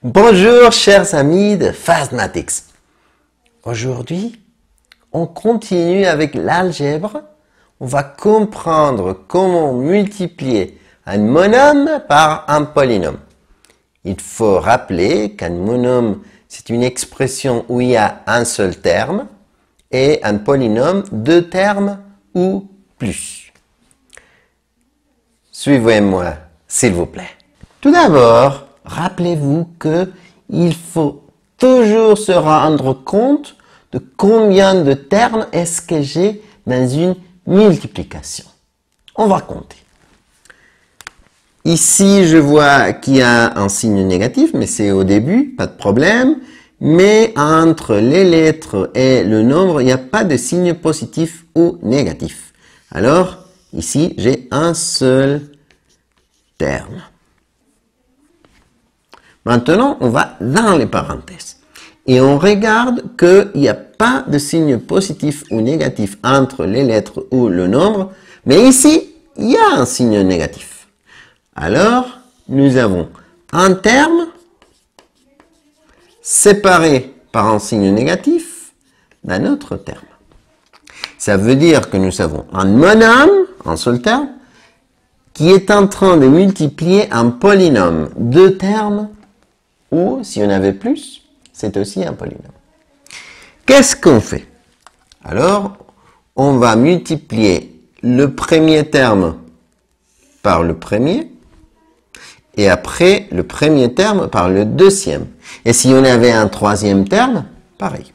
Bonjour chers amis de Fastmatics. Aujourd'hui, on continue avec l'algèbre. On va comprendre comment multiplier un monome par un polynôme. Il faut rappeler qu'un monome, c'est une expression où il y a un seul terme et un polynôme, deux termes ou plus. Suivez-moi, s'il vous plaît. Tout d'abord, rappelez-vous qu'il faut toujours se rendre compte de combien de termes est-ce que j'ai dans une multiplication. On va compter. Ici, je vois qu'il y a un signe négatif, mais c'est au début, pas de problème. Mais entre les lettres et le nombre, il n'y a pas de signe positif ou négatif. Alors, ici, j'ai un seul terme. Maintenant, on va dans les parenthèses. Et on regarde qu'il n'y a pas de signe positif ou négatif entre les lettres ou le nombre. Mais ici, il y a un signe négatif. Alors, nous avons un terme séparé par un signe négatif d'un autre terme. Ça veut dire que nous avons un monome, un seul terme, qui est en train de multiplier un polynôme, deux termes, ou si on avait plus, c'est aussi un polynôme. Qu'est-ce qu'on fait? Alors, on va multiplier le premier terme par le premier, et après le premier terme par le deuxième. Et si on avait un troisième terme, pareil.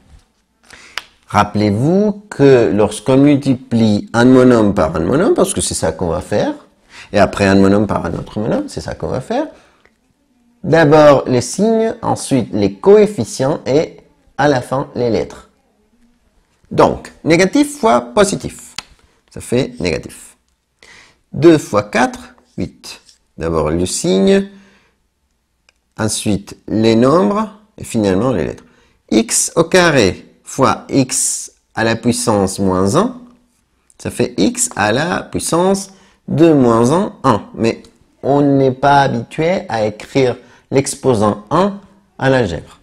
Rappelez-vous que lorsqu'on multiplie un monome par un monome, parce que c'est ça qu'on va faire, et après un monome par un autre monome, c'est ça qu'on va faire, d'abord les signes, ensuite les coefficients et à la fin les lettres. Donc, négatif fois positif, ça fait négatif. 2 fois 4, 8. D'abord le signe, ensuite les nombres et finalement les lettres. X au carré fois x à la puissance moins 1, ça fait x à la puissance de moins 1, 1. Mais on n'est pas habitué à écrire l'exposant 1 à l'algèbre.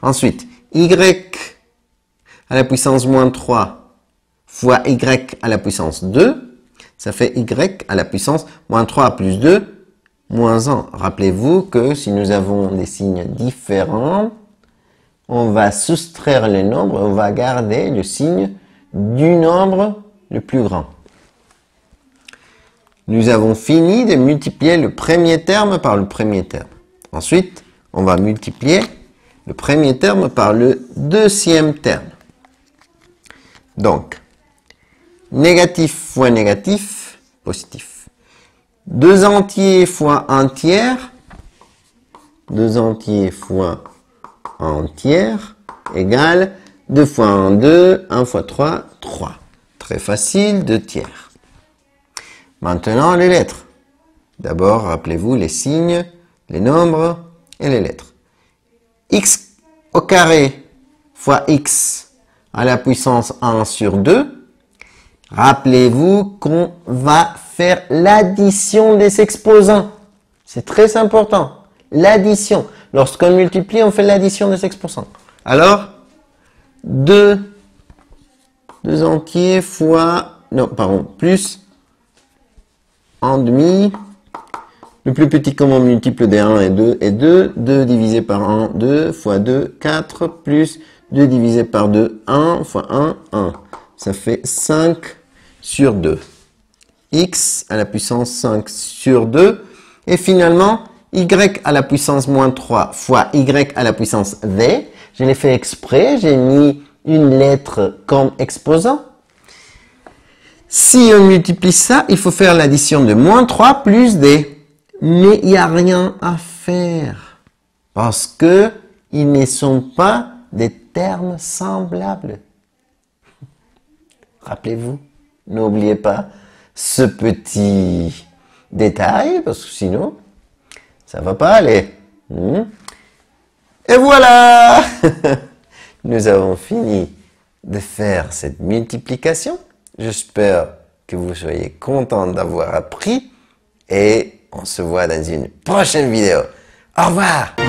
Ensuite, y à la puissance moins 3 fois y à la puissance 2, ça fait y à la puissance moins 3 plus 2, moins 1. Rappelez-vous que si nous avons des signes différents, on va soustraire les nombres, on va garder le signe du nombre le plus grand. Nous avons fini de multiplier le premier terme par le premier terme. Ensuite, on va multiplier le premier terme par le deuxième terme. Donc, négatif fois négatif, positif. 2 entiers fois 1 tiers, 2 entiers fois 1 tiers, égale 2 fois 1, 2, 1 fois 3, 3. Très facile, 2 tiers. Maintenant, les lettres. D'abord, rappelez-vous les signes, les nombres et les lettres. X au carré fois x à la puissance 1 sur 2. Rappelez-vous qu'on va faire l'addition des exposants. C'est très important. L'addition. Lorsqu'on multiplie, on fait l'addition des exposants. Alors, 2 entiers fois, non, pardon, plus 1 demi. Le plus petit common multiple des 1 est 2. 2 divisé par 1, 2 fois 2, 4, plus 2 divisé par 2, 1 fois 1, 1. Ça fait 5 sur 2. X à la puissance 5 sur 2. Et finalement, y à la puissance moins 3 fois y à la puissance v. Je l'ai fait exprès, j'ai mis une lettre comme exposant. Si on multiplie ça, il faut faire l'addition de moins 3 plus d. Mais il n'y a rien à faire. Parce que ils ne sont pas des termes semblables. Rappelez-vous, n'oubliez pas ce petit détail, parce que sinon, ça va pas aller. Et voilà! Nous avons fini de faire cette multiplication. J'espère que vous soyez content d'avoir appris et on se voit dans une prochaine vidéo. Au revoir!